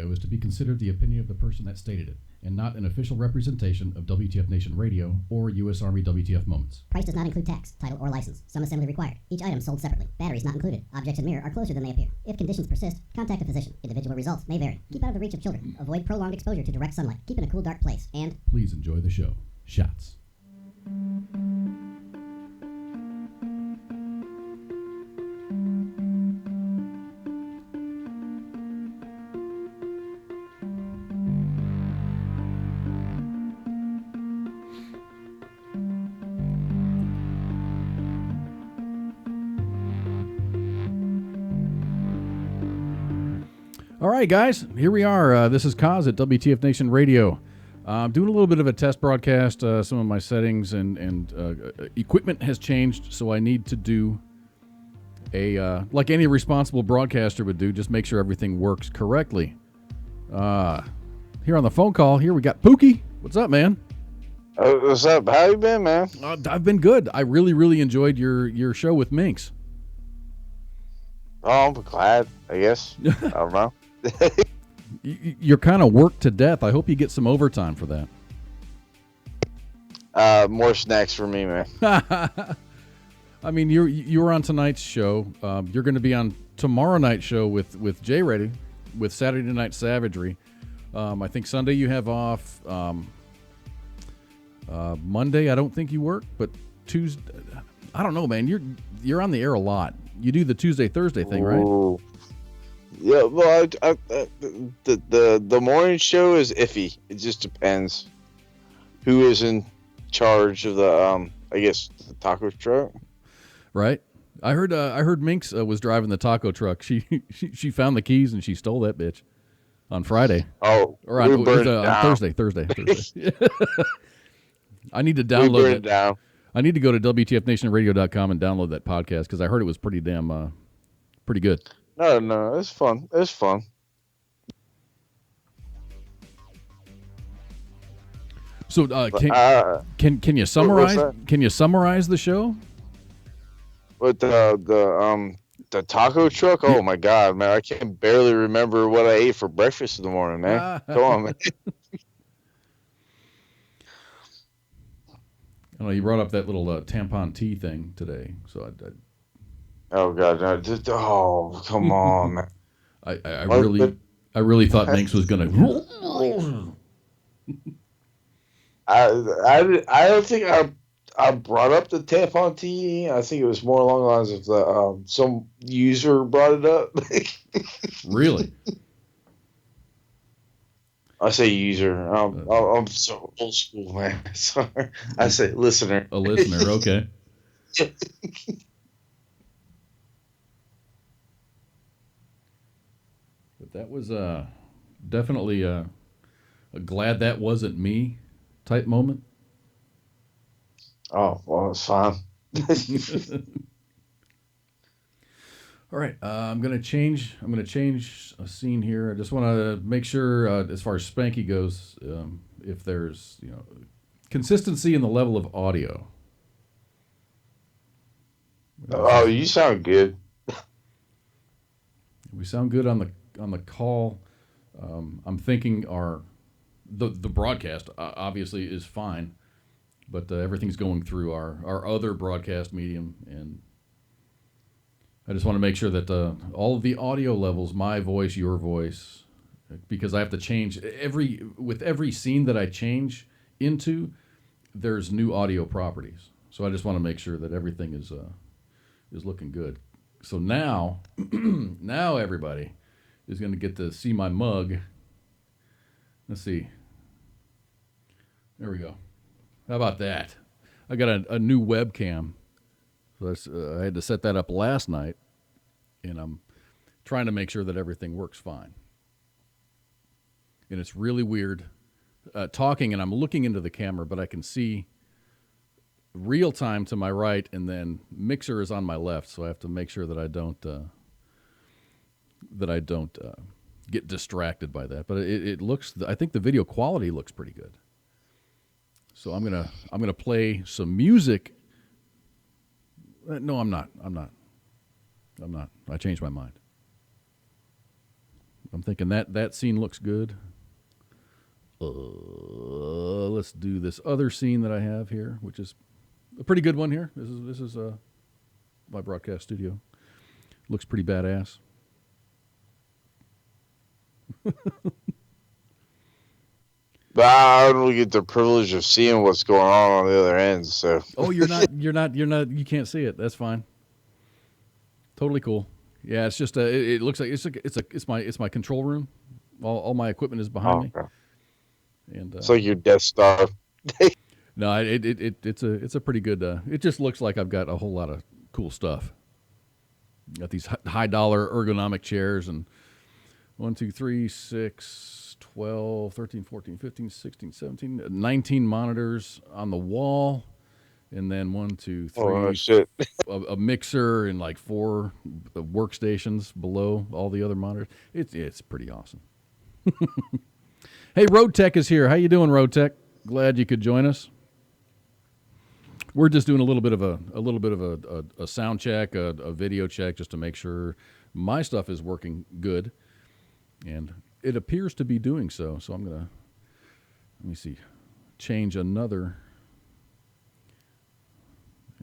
audio is to be considered the opinion of the person that stated it, and not an official representation of WTF Nation Radio or U.S. Army WTF Moments. Price does not include tax, title, or license. Some assembly required. Each item sold separately. Batteries not included. Objects in mirror are closer than they appear. If conditions persist, contact a physician. Individual results may vary. Keep out of the reach of children. Avoid prolonged exposure to direct sunlight. Keep in a cool, dark place. And Please enjoy the show. Shots. All right, guys, here we are. This is Kaz at WTF Nation Radio. I'm doing a little bit of a test broadcast. Some of my settings and equipment has changed, so I need to do like any responsible broadcaster would do, just make sure everything works correctly. Here on the phone call, here we got Pookie. What's up, man? What's up? How you been, man? I've been good. I really enjoyed your show with Minx. Oh, I'm glad, I guess. I don't know. You're kind of worked to death. I hope you get some overtime for that. More snacks for me, man. I mean, you were on tonight's show. You're going to be on tomorrow night's show with Jay Ready, with Saturday Night Savagery. I think Sunday you have off. Monday I don't think you work, but Tuesday, I don't know, man. You're on the air a lot. You do the Tuesday Thursday thing, right? Ooh. Yeah, well, the morning show is iffy. It just depends who is in charge of the I guess the taco truck. Right. I heard Minx was driving the taco truck. She found the keys and she stole that bitch on Friday. Oh, or on Thursday. I need to download it. Down. I need to go to WTFNationRadio.com and download that podcast because I heard it was pretty damn pretty good. No, it's fun. It's fun. So can you summarize? Can you summarize the show? With the taco truck? Oh my god, man! I can barely remember what I ate for breakfast in the morning, man. Come on, man. I know you brought up that little tampon tea thing today, so I oh god, no, oh come on, man! I really thought Minx was gonna. I don't think I brought up the tampon tea. I think it was more along the lines of the some user brought it up. Really? I say user. I'm so old school, man. Sorry. I say listener. A listener, okay. But that was definitely a glad that wasn't me type moment. Oh, well, it's fine. All right, I'm gonna change a scene here. I just want to make sure, as far as Spanky goes, if there's consistency in the level of audio. Oh, you sound good. We sound good on the call. I'm thinking the broadcast obviously is fine, but everything's going through our other broadcast medium, and I just want to make sure that all of the audio levels, my voice, your voice, because I have to change with every scene that I change into, there's new audio properties. So I just want to make sure that everything is looking good. So now everybody is going to get to see my mug. Let's see. There we go. How about that? I got a new webcam. So I had to set that up last night, and I'm trying to make sure that everything works fine. And it's really weird talking, and I'm looking into the camera, but I can see real time to my right, and then Mixer is on my left, so I have to make sure that I don't get distracted by that. But it looks. I think the video quality looks pretty good. So I'm gonna play some music. No, I'm not. I changed my mind. I'm thinking that scene looks good. Let's do this other scene that I have here, which is a pretty good one here. This is my broadcast studio. Looks pretty badass. But I don't get the privilege of seeing what's going on the other end. So. Oh, you're not. You can't see it. That's fine. Totally cool. Yeah, it's just it looks like it's my control room. All my equipment is behind me. Okay. And It's like your Death Star. no, it's a pretty good. It just looks like I've got a whole lot of cool stuff. Got these high dollar ergonomic chairs and 1, 2, 3, 6, 12, 13, 14, 15, 16, 17, 19 monitors on the wall. And then 1, 2, 3, Oh shit! a mixer and like 4 workstations below all the other monitors. It's pretty awesome. Hey, Road Tech is here. How you doing, Road Tech? Glad you could join us. We're just doing a little bit of a sound check, a video check, just to make sure my stuff is working good, and it appears to be doing so. So I'm gonna let me see, change another.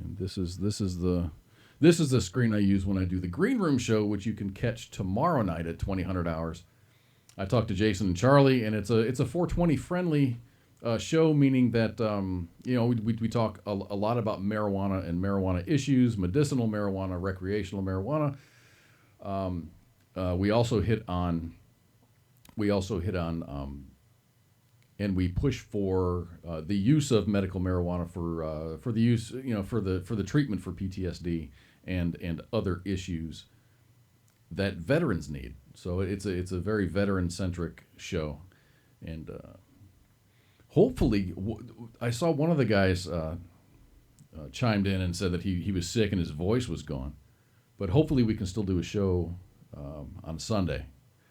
And this is the screen I use when I do the Green Room show, which you can catch tomorrow night at 2000 hours. I talked to Jason and Charlie, and it's a 420 friendly show, meaning that we talk a lot about marijuana and marijuana issues, medicinal marijuana, recreational marijuana. We also hit on and we push for the use of medical marijuana for the use, for the treatment for PTSD and other issues that veterans need. So it's a very veteran centric show, and hopefully, I saw one of the guys chimed in and said that he was sick and his voice was gone, but hopefully we can still do a show on Sunday.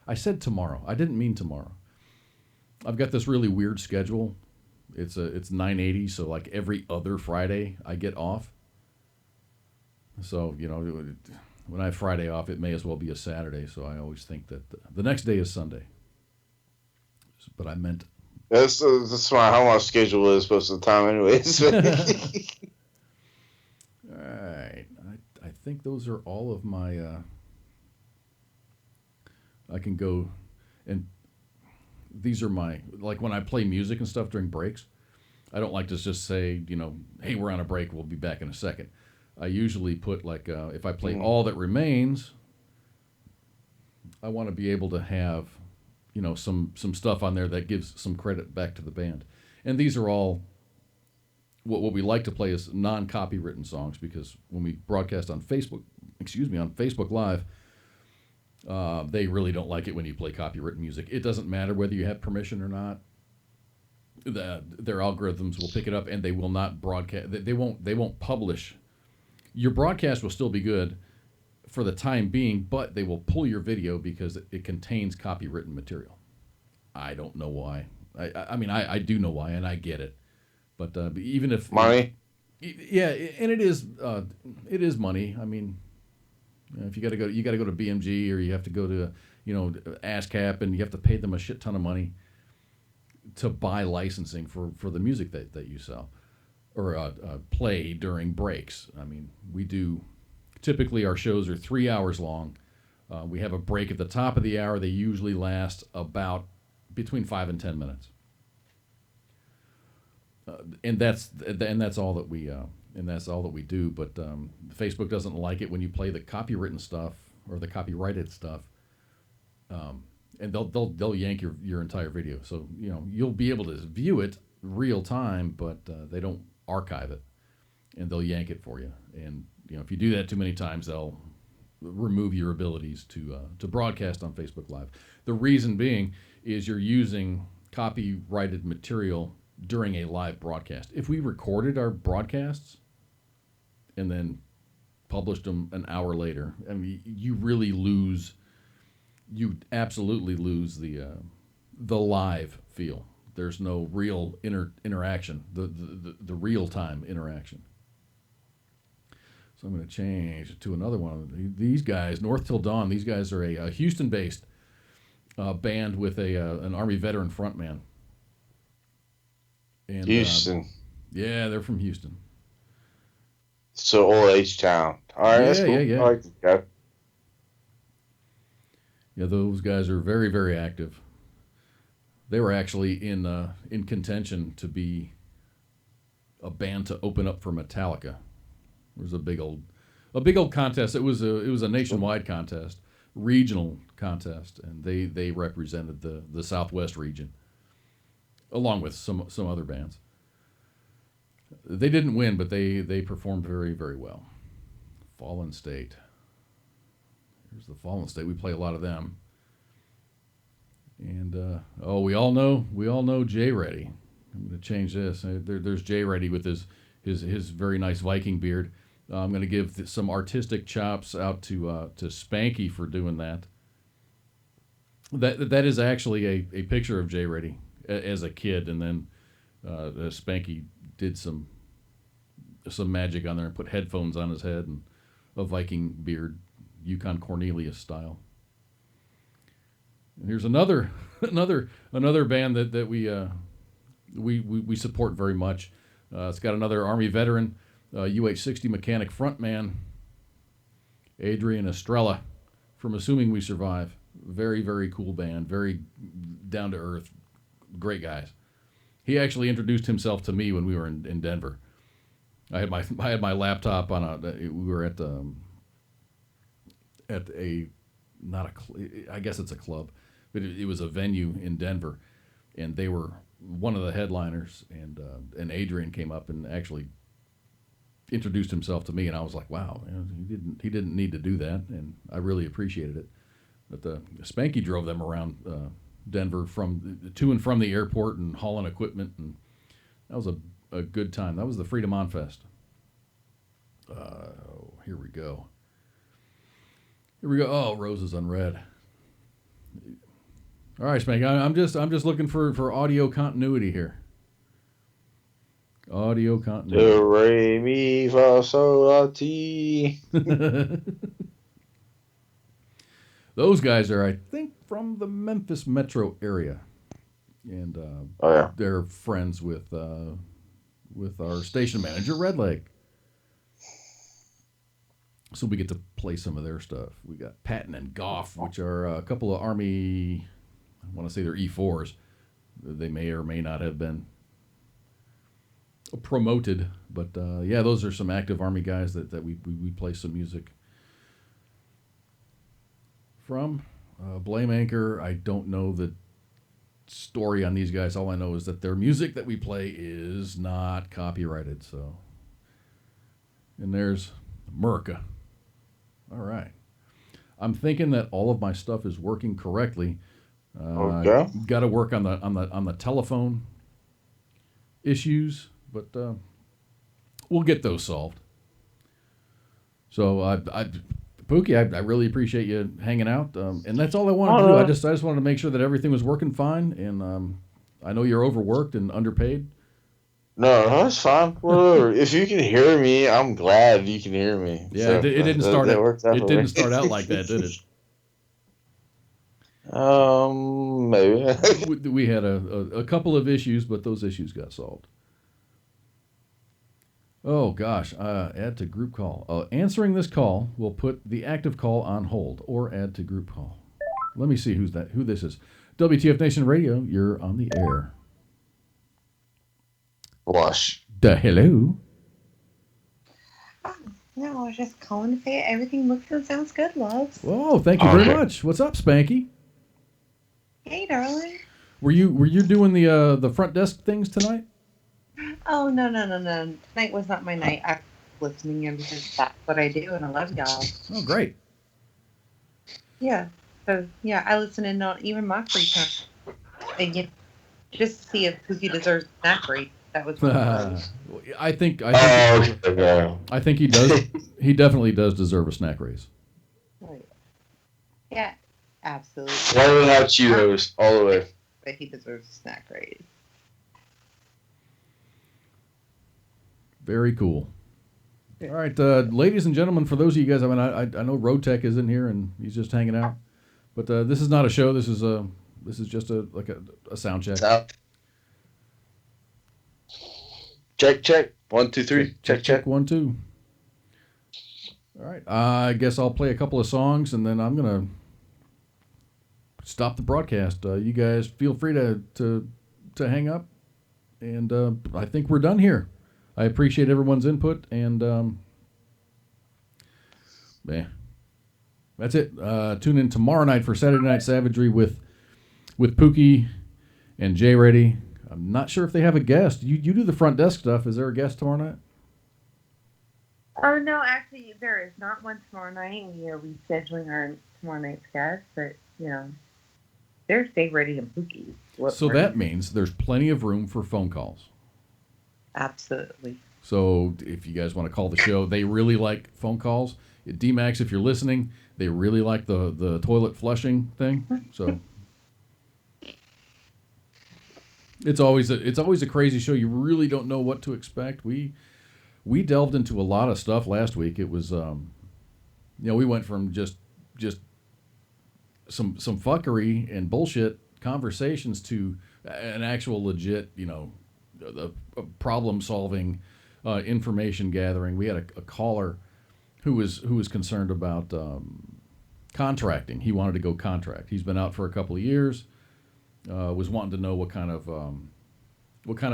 I said tomorrow. I didn't mean tomorrow. I've got this really weird schedule. It's 980, so like every other Friday I get off. So, when I have Friday off, it may as well be a Saturday, so I always think that the next day is Sunday. But I meant... That's how my schedule is most of the time anyways. All right. I think those are all of my... I can go and... These are my, like when I play music and stuff during breaks, I don't like to just say, hey, we're on a break, we'll be back in a second. I usually put like, if I play All That Remains, I want to be able to have, some stuff on there that gives some credit back to the band. And these are all, what we like to play is non-copywritten songs, because when we broadcast on Facebook Live, they really don't like it when you play copywritten music. It doesn't matter whether you have permission or not. Their algorithms will pick it up, and they will not broadcast. They won't publish. Your broadcast will still be good for the time being, but they will pull your video because it contains copywritten material. I don't know why. I do know why, and I get it. But even if money, yeah, and it is money. I mean. If you got to go to BMG, or you have to go to, ASCAP, and you have to pay them a shit ton of money to buy licensing for the music that you sell or play during breaks. I mean, typically our shows are 3 hours long. We have a break at the top of the hour. They usually last about between 5 and 10 minutes. And that's all that we do. But Facebook doesn't like it when you play the copywritten stuff or the copyrighted stuff, and they'll yank your entire video. So you'll be able to view it real time, but they don't archive it, and they'll yank it for you. And if you do that too many times, they'll remove your abilities to broadcast on Facebook Live. The reason being is you're using copyrighted material during a live broadcast. If we recorded our broadcasts and then published them an hour later, I mean, you absolutely lose the live feel. There's no real interaction, the real-time interaction. So I'm going to change to another one. These guys, North Till Dawn, these guys are a Houston-based band with an Army veteran frontman. And Houston. Yeah, they're from Houston. So old H town. All right, that's cool. Yeah. I like this guy. Yeah, those guys are very, very active. They were actually in contention to be a band to open up for Metallica. It was a big old contest. It was a nationwide contest, regional contest, and they represented the Southwest region, along with some other bands. They didn't win, but they performed very, very well. Fallen State. Here's the Fallen State. We play a lot of them. And we all know Jay Reddy. I'm going to change this. There's Jay Reddy with his very nice Viking beard. I'm going to give some artistic chops out to Spanky for doing that. That is actually a picture of Jay Reddy as a kid, and then Spanky did some magic on there and put headphones on his head and a Viking beard, Yukon Cornelius style. And here's another band that we support very much. It's got another Army veteran, UH-60 mechanic frontman, Adrian Estrella from Assuming We Survive. Very, very cool band. Very down to earth. Great guys. He actually introduced himself to me when we were in Denver. I had my laptop on we were at a I guess it's a club, but it was a venue in Denver, and they were one of the headliners, and Adrian came up and actually introduced himself to me, and I was like, wow, he didn't need to do that, and I really appreciated it. But Spanky drove them around Denver to and from the airport and hauling equipment, and that was a good time. That was the Freedom On Fest. Here we go. Oh, Roses Unread. All right, Spanky. I'm just looking for audio continuity here. Audio continuity. Do re mi fa sol la ti. Those guys are, I think, from the Memphis metro area, and they're friends with our station manager, Redleg. So we get to play some of their stuff. We got Patton and Goff, which are a couple of Army, I want to say they're E4s. They may or may not have been promoted, but those are some active Army guys that we play some music from. Blame Anchor, I don't know the story on these guys. All I know is that their music that we play is not copyrighted. So, and there's America. All right. I'm thinking that all of my stuff is working correctly. Okay. Got to work on the telephone issues, but we'll get those solved. So Pookie, I really appreciate you hanging out, and that's all I wanted to do. I just wanted to make sure that everything was working fine, and I know you're overworked and underpaid. No, that's fine. Whatever. If you can hear me, I'm glad you can hear me. Yeah, So, it didn't start. It didn't start out like that, did it? Maybe. We had a couple of issues, but those issues got solved. Oh gosh, add to group call. Answering this call will put the active call on hold or add to group call. Let me see who this is. WTF Nation Radio, you're on the air. Blush. Hello. No, I was just calling to say everything looks and sounds good, loves. Oh, thank you very much. What's up, Spanky? Hey, darling. Were you doing the front desk things tonight? Oh, no. Tonight was not my night. I was listening in because that's what I do, and I love y'all. Oh, great. Yeah. So, yeah, I listen in on even my free time. And just to see if Pookie deserves a snack rate. That was I think he does. He definitely does deserve a snack raise. Yeah, absolutely. Why would not Cheetos all the way? But he deserves a snack raise. Very cool. All right, ladies and gentlemen, for those of you guys, I know Road Tech is in here and he's just hanging out. But this is not a show. This is just a sound check. Sound. Check. 1, 2, 3. Check. 1, 2. All right. I guess I'll play a couple of songs and then I'm gonna stop the broadcast. You guys feel free to hang up, and I think we're done here. I appreciate everyone's input, and that's it. Tune in tomorrow night for Saturday Night Savagery with Pookie and Jay Ready. I'm not sure if they have a guest. You do the front desk stuff. Is there a guest tomorrow night? Oh, no, actually, there is not one tomorrow night. We are rescheduling our tomorrow night's guest, but, there's Jay Ready and Pookie. So that means there's plenty of room for phone calls. Absolutely. So if you guys want to call the show, they really like phone calls. D-Max, if you're listening, they really like the toilet flushing thing. So it's always a crazy show. You really don't know what to expect. We delved into a lot of stuff last week. It was we went from just some fuckery and bullshit conversations to an actual legit, a problem solving, information gathering. We had a caller who was concerned about contracting. He wanted to go contract. He's been out for a couple of years. Was wanting to know what kind of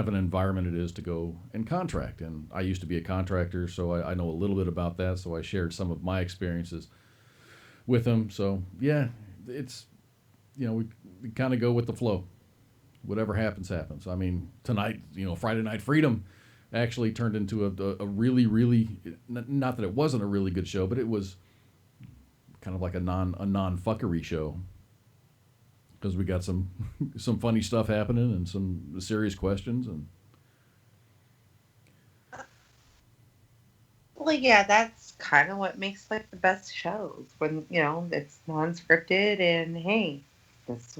an environment it is to go and contract. And I used to be a contractor, so I know a little bit about that. So I shared some of my experiences with him. So yeah, it's we kind of go with the flow. Whatever happens, happens. I mean, tonight, Friday Night Freedom actually turned into a really, really, not that it wasn't a really good show, but it was kind of like a non-fuckery show. Because we got some funny stuff happening and some serious questions. And well, yeah, that's kind of what makes like the best shows, when it's non-scripted and hey, just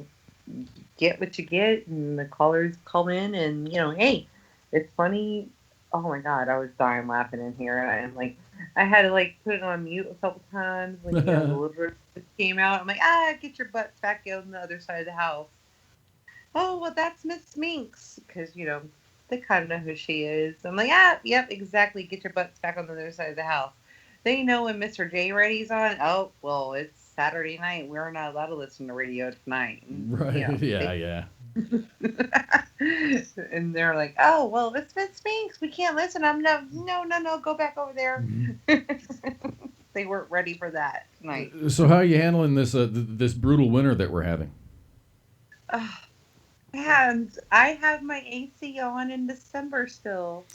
get what you get, and the callers call in, and hey, it's funny. Oh my god, I was dying laughing in here, and like I had to like put it on mute a couple times when the little bird came out. I'm like, get your butts back on the other side of the house. Oh well, that's Miss Minx, because they kind of know who she is. I'm like, yep, exactly. Get your butts back on the other side of the house. They know when Mr. J Ready's on. Oh well, it's Saturday night. We're not allowed to listen to radio tonight. Right? Yeah. And they're like, oh well, it's Miss Minx. We can't listen. I'm no. Go back over there. Mm-hmm. They weren't ready for that tonight. So how are you handling this this brutal winter that we're having? And I have my AC on in December still.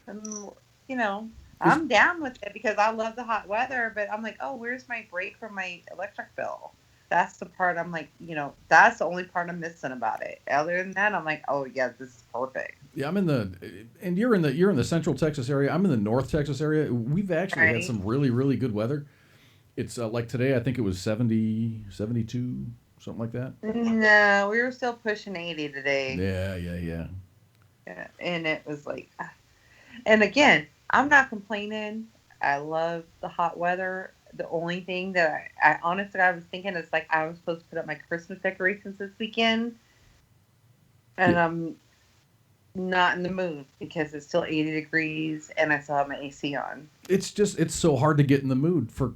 I'm down with it because I love the hot weather, but I'm like, oh, where's my break from my electric bill? That's the part I'm like, that's the only part I'm missing about it. Other than that, I'm like, oh yeah, this is perfect. Yeah, and you're in the Central Texas area. I'm in the North Texas area. We've actually had some really, really good weather. It's like today, I think it was 70, 72, something like that. No, we were still pushing 80 today. Yeah. And it was like, and again, I'm not complaining. I love the hot weather. The only thing that I honestly I was thinking is like I was supposed to put up my Christmas decorations this weekend, and I'm not in the mood because it's still 80 degrees and I still have my AC on. It's so hard to get in the mood for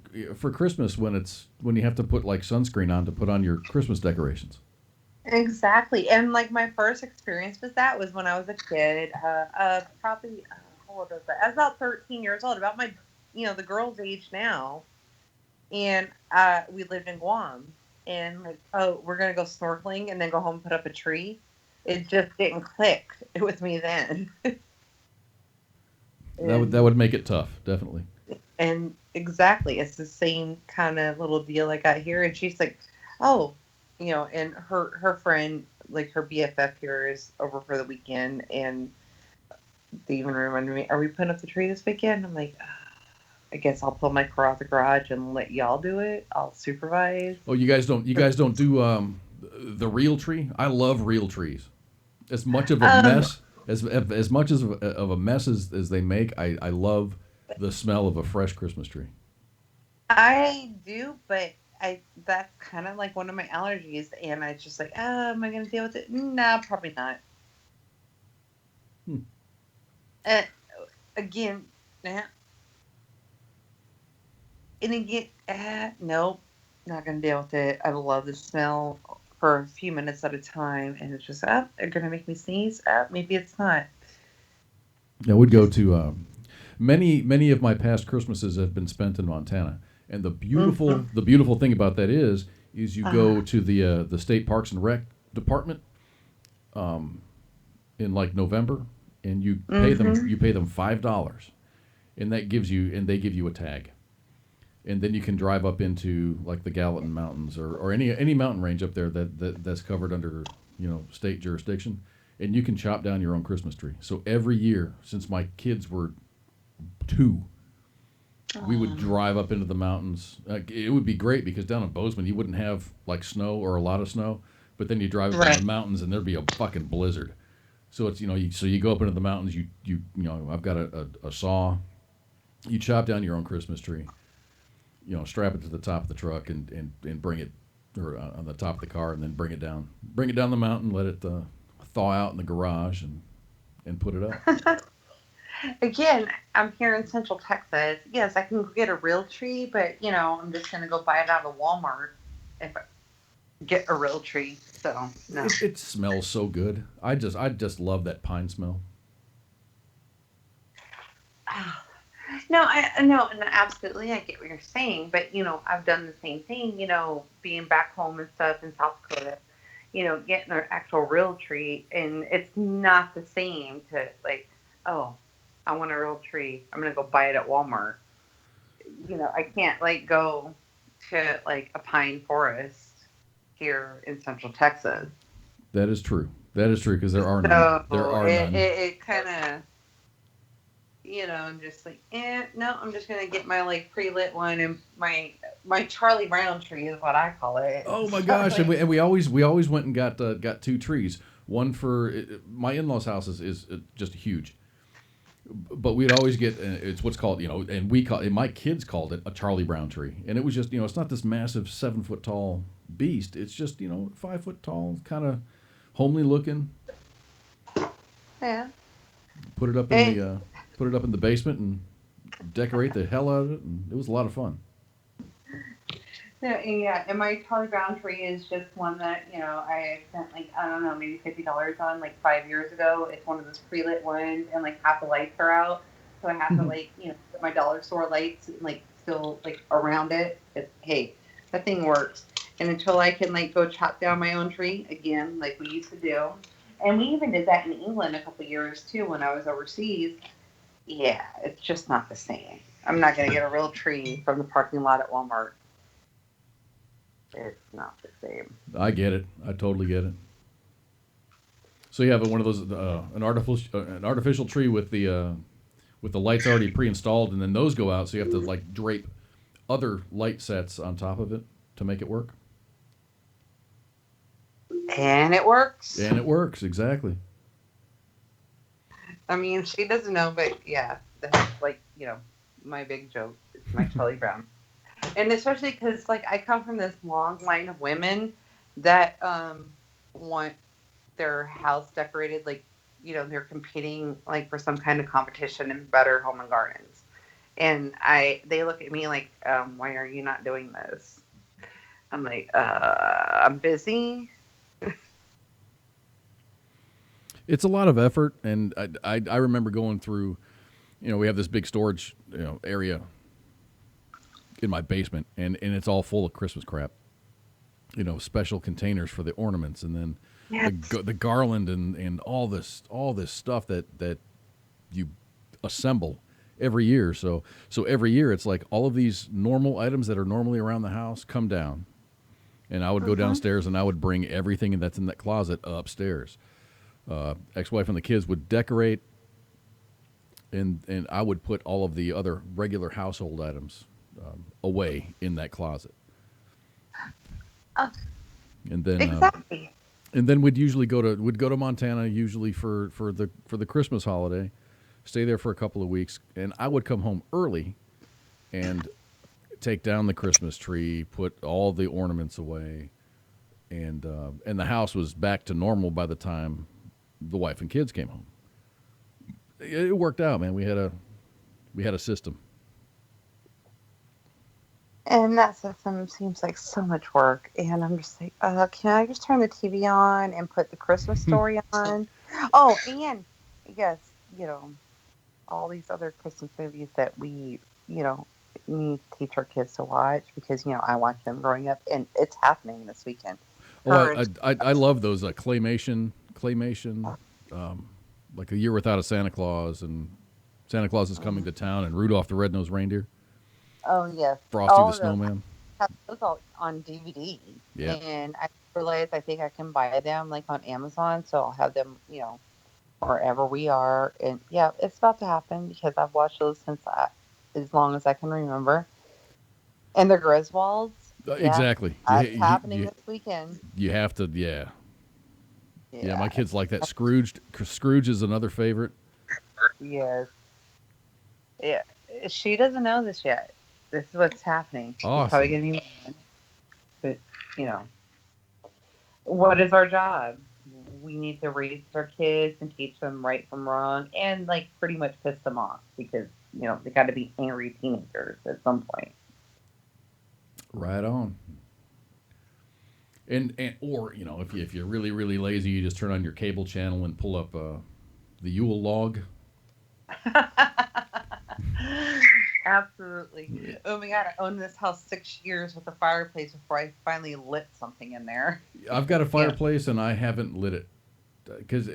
Christmas when you have to put like sunscreen on to put on your Christmas decorations. Exactly, and like my first experience with that was when I was a kid, probably how old was I? I was about 13 years old, about my the girl's age now. And we lived in Guam, and like, oh, we're gonna go snorkeling and then go home and put up a tree. It just didn't click with me then. That would make it tough, definitely. And exactly, it's the same kind of little deal I got here. And she's like, oh, and her friend, like her BFF here, is over for the weekend, and they even reminded me, are we putting up the tree this weekend? I'm like, I guess I'll pull my car out the garage and let y'all do it. I'll supervise. Oh, you guys don't do the real tree? I love real trees. As much of a mess as much of a mess as they make, I love the smell of a fresh Christmas tree. I do, but I that's kind of like one of my allergies, and I just like, am I gonna deal with it? Nah, probably not. Hmm. Uh, again, nah. And again, nope, not gonna deal with it. I love the smell for a few minutes at a time, and it's just, they're gonna make me sneeze. Maybe it's not. I would go Just, to many of my past Christmases have been spent in Montana, and mm-hmm. the beautiful thing about that is you go Ah, to the state parks and rec department um, in like November, and mm-hmm. you pay them $5, and that gives you and they give you a tag, and then you can drive up into like the Gallatin Mountains or any mountain range up there that's covered under state jurisdiction, and you can chop down your own Christmas tree. So every year since my kids were 2, we would Ah, drive up into the mountains. It would be great because down in Bozeman you wouldn't have like snow or a lot of snow, but then you drive up in the right. mountains and there'd be a fucking blizzard. So it's so you go up into the mountains. I've got a saw. You chop down your own Christmas tree. Strap it to the top of the truck and bring it, or on the top of the car, and then bring it down the mountain. Let it thaw out in the garage and put it up. Again, I'm here in Central Texas. Yes, I can go get a real tree, but I'm just gonna go buy it out of Walmart if I get a real tree. So no. It smells so good. I just love that pine smell. No, I no, and absolutely, I get what you're saying, but I've done the same thing. Being back home and stuff in South Dakota. Getting an actual real tree, and it's not the same to like, oh, I want a real tree. I'm gonna go buy it at Walmart. I can't like go to like a pine forest here in Central Texas. That is true. That is true because there are none. There So are it, none. it, it kind of, I'm just like, no, I'm just gonna get my like pre-lit one, and my Charlie Brown tree is what I call it. Oh my So gosh! And like, we always went and got 2 trees. One for my in-laws' house is just huge, but we'd always get it's what's called and my kids called it a Charlie Brown tree, and it was just it's not this massive 7 foot tall beast. It's just 5 foot tall, kind of homely looking. yeah. Put it up in It, the basement and decorate the hell out of it, and it was a lot of fun. Yeah, and my Charlie Brown tree is just one that I spent like I don't know maybe $50 on like 5 years ago. It's one of those pre-lit ones, and like half the lights are out, so I have to like put my dollar store lights like still like around it. Hey, that thing works. And until I can like go chop down my own tree again, like we used to do, and we even did that in England a couple years too when I was overseas. Yeah, it's just not the same. I'm not gonna get a real tree from the parking lot at Walmart. It's not the same. I get it. I totally get it. So you have one of those an artificial tree with the lights already pre-installed, and then those go out, so you have to like drape other light sets on top of it to make it work. And it works. And it works exactly. I mean, she doesn't know, but yeah, that's like, my big joke. It's my Charlie Brown. And especially because, like, I come from this long line of women that want their house decorated like, they're competing like for some kind of competition in Better Home and Gardens. And they look at me like, why are you not doing this? I'm like, I'm busy. It's a lot of effort, and I remember going through, we have this big storage area in my basement, and it's all full of Christmas crap. Special containers for the ornaments, and then Yes. the garland and all this stuff that you assemble every year. So every year it's like all of these normal items that are normally around the house come down, and I would go Mhm. downstairs and I would bring everything that's in that closet upstairs. Ex-wife and the kids would decorate, and I would put all of the other regular household items away in that closet, Uh, and then exactly. we'd usually we'd go to Montana usually for the Christmas holiday, stay there for a couple of weeks, and I would come home early and take down the Christmas tree, put all the ornaments away, and the house was back to normal by the time the wife and kids came home. It worked out, man. We had a system. And that system seems like so much work. And I'm just like, can I just turn the TV on and put the Christmas story on? Oh, and yes, you know, all these other Christmas movies that we, you know, need to teach our kids to watch because, you know, I watched them growing up and it's happening this weekend. Oh, I love those claymation, like A Year Without a Santa Claus and Santa Claus is Coming to Town and Rudolph the Red-Nosed Reindeer, Oh, yes. Frosty All the of those. Snowman. I have those all on DVD. Yeah. And I realized I think I can buy them like on Amazon. So I'll have them, you know, wherever we are. And yeah, it's about to happen because I've watched those since as long as I can remember. And the Griswolds. Yeah, Exactly. that's happening this weekend. You have to, yeah. Yeah, my kids like that. Scrooge is another favorite. Yes. Yeah. She doesn't know this yet. This is what's happening. She's Awesome. probably going to be mad. But, you know, what is our job? We need to raise our kids and teach them right from wrong and, like, pretty much piss them off because, you know, they got to be angry teenagers at some point. Right on. And or, you know, if you're really, really lazy, you just turn on your cable channel and pull up the Yule log. Absolutely. Oh my God, I owned this house 6 years with a fireplace before I finally lit something in there. I've got a fireplace and I haven't lit it because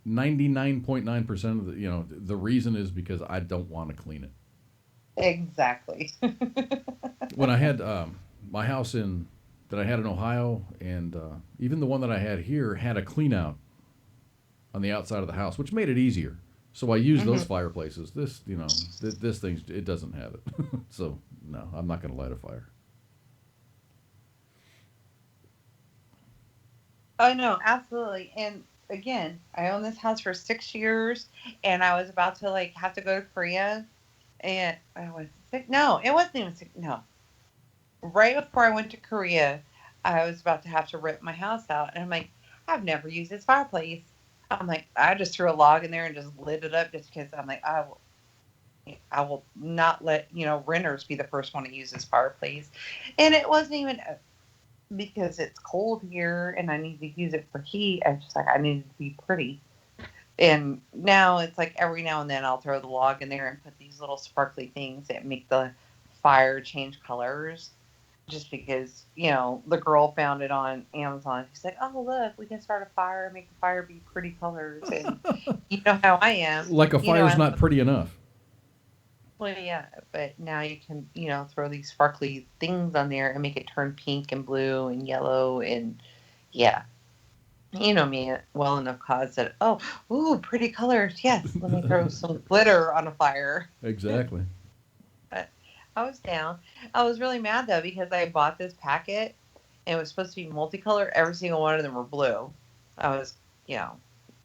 99.9% of the reason is because I don't want to clean it. Exactly. When I had my house that I had in Ohio and even the one that I had here had a clean out on the outside of the house, which made it easier. So I use those fireplaces. This, this thing, it doesn't have it. So, no, I'm not going to light a fire. Oh, no, absolutely. And again, I owned this house for 6 years, and I was about to, like, have to go to Korea. And I was sick. No, it wasn't even sick. No. Right before I went to Korea, I was about to have to rip my house out. And I'm like, I've never used this fireplace. I'm like, I just threw a log in there and just lit it up just because I'm like, I will not let, renters be the first one to use this fireplace. And it wasn't even because it's cold here and I need to use it for heat. I just I needed to be pretty. And now it's like every now and then I'll throw the log in there and put these little sparkly things that make the fire change colors. Just because, the girl found it on Amazon. She's like, oh, look, we can start a fire and make the fire be pretty colors. And you know how I am. Like a fire's not pretty enough. Well, yeah, but now you can, throw these sparkly things on there and make it turn pink and blue and yellow. And yeah, you know me well enough, Cause that, ooh, pretty colors. Yes, let me throw some glitter on a fire. Exactly. I was down. I was really mad though because I bought this packet and it was supposed to be multicolored. Every single one of them were blue. I was,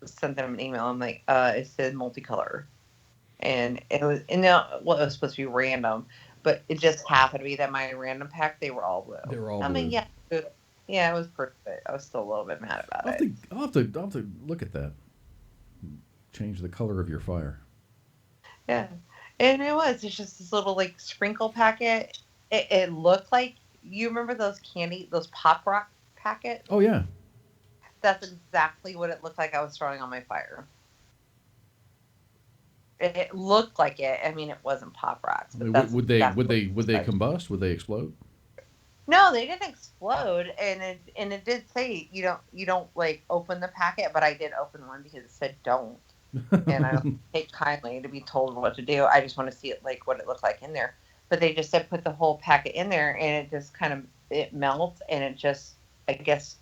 sent them an email. I'm like, it said multicolor, and it was, it was supposed to be random, but it just happened to be that my random pack they were all blue. They were all blue. I mean, yeah, it was perfect. I was still a little bit mad about it. I'll have to look at that. Change the color of your fire. Yeah. And it's just this little like sprinkle packet. It looked like, you remember those Pop Rock packets? Oh yeah. That's exactly what it looked like I was throwing on my fire. It looked like it. I mean, it wasn't Pop Rocks. But would they combust? Would they explode? No, they didn't explode, and it did say you don't like open the packet, but I did open one because it said don't. And I don't take kindly to be told what to do. I just want to see it like what it looked like in there. But they just said put the whole packet in there, and it just it melts, and it just, I guess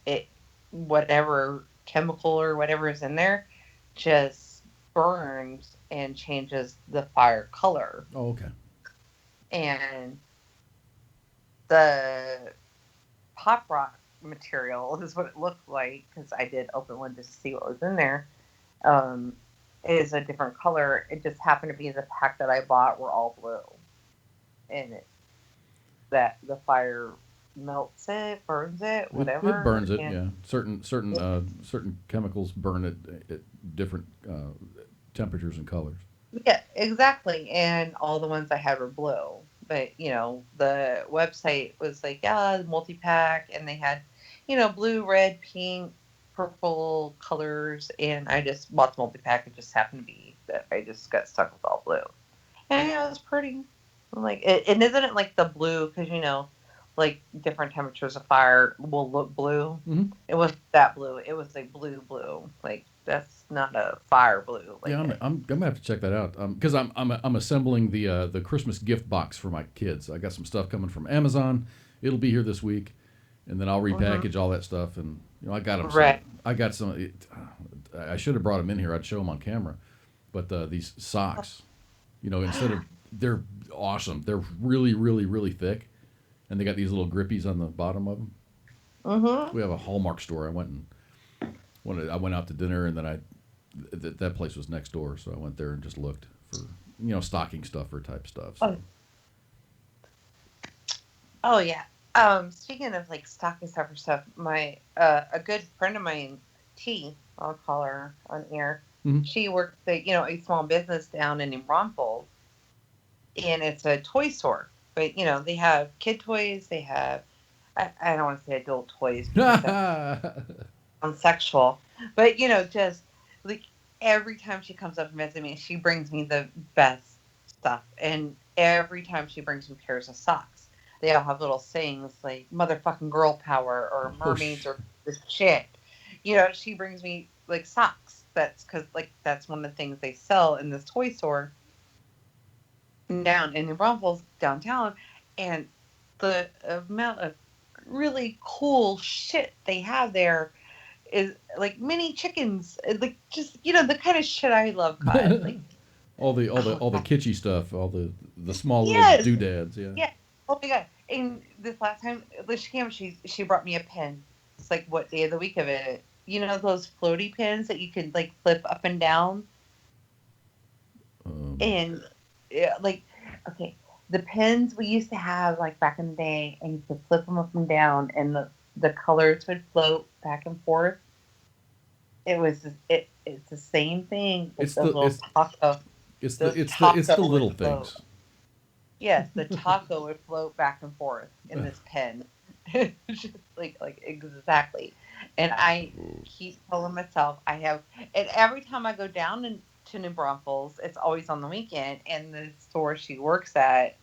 whatever chemical or whatever is in there just burns and changes the fire color. Oh, okay. And the Pop Rock material is what it looked like because I did open one just to see what was in there. Is a different color. It just happened to be the pack that I bought were all blue. And that the fire melts it, burns it, It whatever. burns it, And yeah. Certain chemicals burn it at different temperatures and colors. yeah, exactly. And all the ones I had were blue. But, the website was like, yeah, multi pack. And they had, blue, red, pink, purple colors. And I just bought the multi pack. It just happened to be that I just got stuck with all blue. And yeah, it was pretty. Like, and isn't it like the blue? Because, like different temperatures of fire will look blue. Hmm. It wasn't that blue. It was like blue. Like, that's not a fire blue. Yeah, Like, I'm gonna have to check that out because I'm assembling the Christmas gift box for my kids. I got some stuff coming from Amazon. It'll be here this week, and then I'll repackage all that stuff. And I got them. Right. I got some. I should have brought them in here. I'd show them on camera, but these socks, instead of they're awesome. They're really really really thick, and they got these little grippies on the bottom of them. We have a Hallmark store. I went out to dinner, and then that place was next door, so I went there and just looked for stocking stuffer type stuff. So. Oh yeah. Speaking of like stocking stuffer stuff, my a good friend of mine, T, I'll call her on air. Mhm. She works at a small business down in New Braunfels, and it's a toy store. But they have kid toys. They have I don't want to say adult toys because that sounds sexual, but just like every time she comes up and visits me, she brings me the best stuff, and every time she brings me pairs of socks. They all have little sayings like "motherfucking girl power" or "mermaids" or "this shit." She brings me like socks. That's because like that's one of the things they sell in this toy store down in New Braunfels downtown, and the amount of really cool shit they have there is like mini chickens, like just the kind of shit I love, God. Like all the oh all the God. kitschy stuff, all the small little Yes, doodads. Yeah. yeah. Oh my God! And this last time when she came, she brought me a pin. It's like what day of the week of it? Those floaty pins that you can like flip up and down, Um, and yeah, like okay, the pins we used to have like back in the day, and you could flip them up and down, and the colors would float back and forth. It's the same thing with it's those the little it's taco. it's the Those it's the taco little would float. things. Yes, the taco would float back and forth in this pen. Just like exactly. And I keep telling myself I have, and every time I go down to New Braunfels, it's always on the weekend, and the store she works at,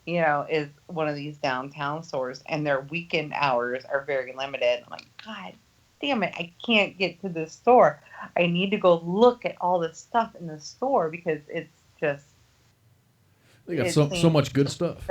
is one of these downtown stores, and their weekend hours are very limited. I'm like, God damn it, I can't get to this store. I need to go look at all this stuff in the store because it's just, They got it so seems much good stuff.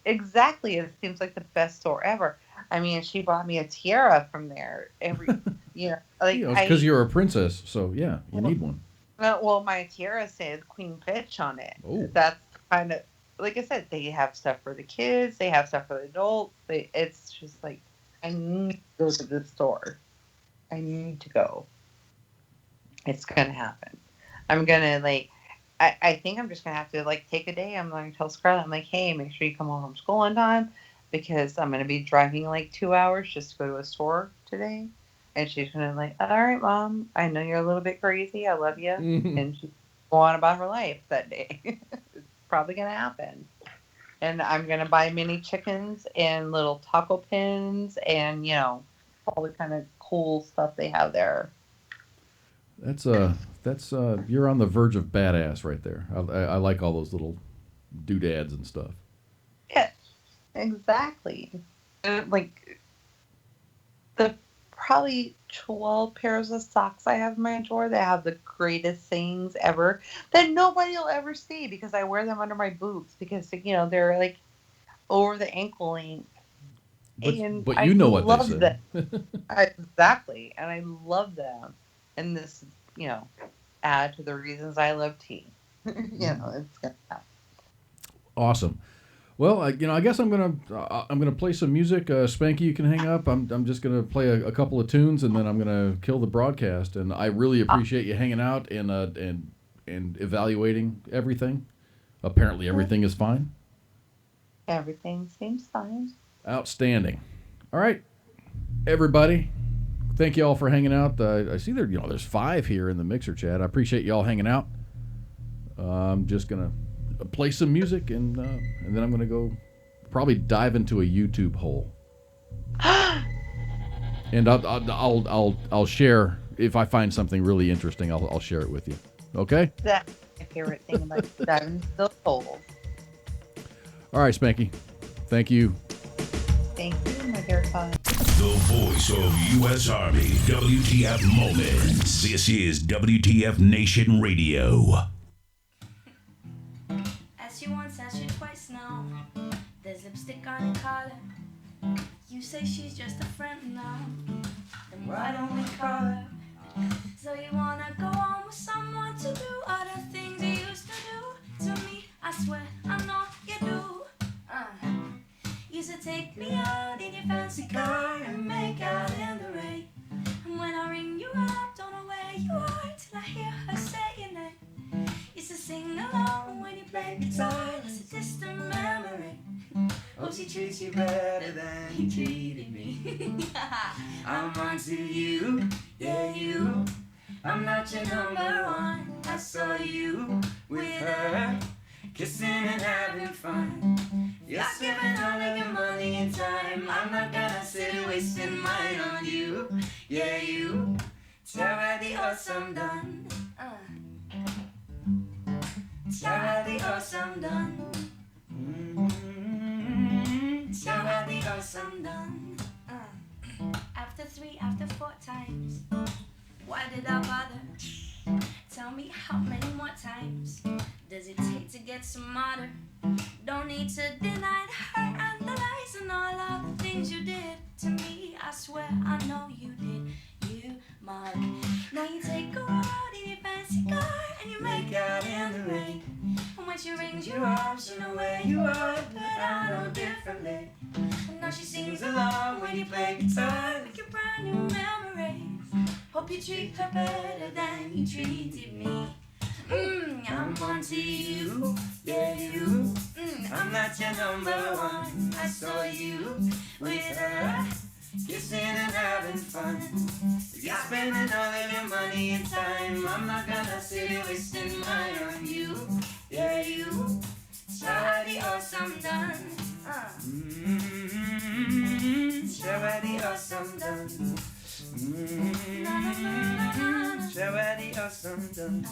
exactly. It seems like the best store ever. I mean, she bought me a tiara from there every, like It's because you're a princess, so yeah, you need one. well, my tiara says Queen Bitch on it. Oh. That's kind of, like I said, they have stuff for the kids, they have stuff for the adults. It's just like, I need to go to this store. I need to go. It's gonna happen. I'm gonna like. I think I'm just gonna have to like take a day. I'm gonna tell Scarlett, I'm like, hey, make sure you come home from school on time because I'm gonna be driving like 2 hours just to go to a store today. And she's gonna like, all right, Mom, I know you're a little bit crazy. I love you. And she's go on about her life that day. It's probably gonna happen. And I'm gonna buy mini chickens and little taco pins and all the kind of cool stuff they have there. That's you're on the verge of badass right there. I like all those little doodads and stuff. Yeah, exactly. Like the probably 12 pairs of socks I have in my drawer that have the greatest things ever that nobody will ever see because I wear them under my boots because they're like over the ankle length. And But I you know what they love say. them. Exactly. And I love them. And this, add to the reasons I love tea. It's gonna happen. Awesome. Well, I guess I'm gonna play some music. Spanky, you can hang up. I'm just gonna play a couple of tunes and then I'm gonna kill the broadcast. And I really appreciate you hanging out and evaluating everything. Apparently, everything is fine. Everything seems fine. Outstanding. All right, everybody. Thank you all for hanging out. I see there's 5 here in the Mixer chat. I appreciate you all hanging out. I'm just gonna play some music and then I'm gonna go probably dive into a YouTube hole. And I'll share if I find something really interesting. I'll share it with you. Okay. That's my favorite thing about diving into the hole. All right, Spanky. Thank you. Thank you, my dear son. The voice of U.S. Army, WTF Moments. This is WTF Nation Radio. Asked you once, asked you twice now. There's lipstick on your collar. You say she's just a friend now. Then why don't we call her? So you wanna go on with someone to do all the things you used to do to me? I swear I know you do. Used to take me out in your fancy car and make out in the rain. And when I ring you up, don't know where you are till I hear her say your name. Used to sing along when you played guitar. It's a distant memory. Hope she treats you better than he treated me. I'm on to you, yeah you. I'm not your number one. I saw you with her, kissing and having fun. You're giving all of your money and time. I'm not gonna sit and wasting mine on you, yeah you. Tell her the awesome done. Tell her the awesome done. Tell her the awesome done. After 3, after 4 times, why did I bother? Tell me how many more times does it take to get smarter? Don't need to deny the hurt and the lies and all of the things you did to me. I swear I know you did. You mug. Now you take her out in your fancy car and you make out in the rain. And when she rings you up, she know where you are, but I know differently. And now she sings along when you play guitar, like your brand new memories. Hope you treat her better than you treated me. I'm on to you, yeah you. I'm not your number one. I saw you with her, kissing and having fun. If you're spending all of your money and time, I'm not gonna sit here wasting mine on you, yeah you. Show her the awesome done. Show her the awesome done. Show her the awesome done.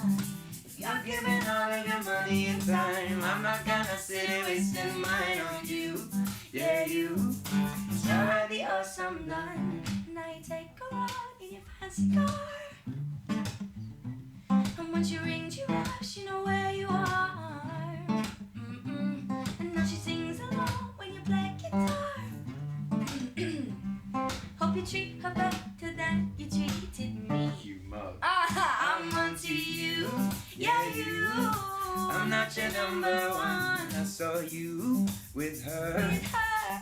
If you're giving all of your money and time, I'm not gonna sit here wasting mine on you, yeah you. Show her the awesome done. Now you take her out in your fancy car. And when she rings you up, she know where you are. And now she sings along when you play guitar. Hope you treat her better than you treated me. You mug. I'm on to you, yeah you. I'm not your number one. I saw you with her,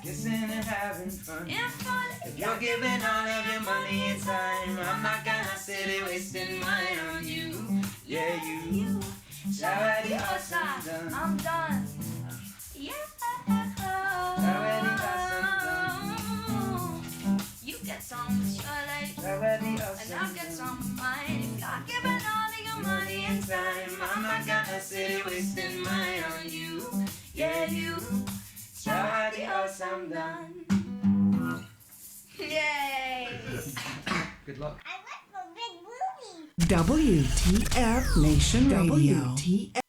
kissing and having fun. If you're giving all of your money and time, I'm not gonna sit here wasting mine on you, yeah you. Show her the awesome done. I'm done. Yeah. Show her the awesome done. You get some with your life, and I'll get some of mine. If you're giving all of your money and time, I'm not gonna sit here wasting mine on you, yeah you. Show her the awesome done. Yay! Good luck. WTF Nation Radio. WTF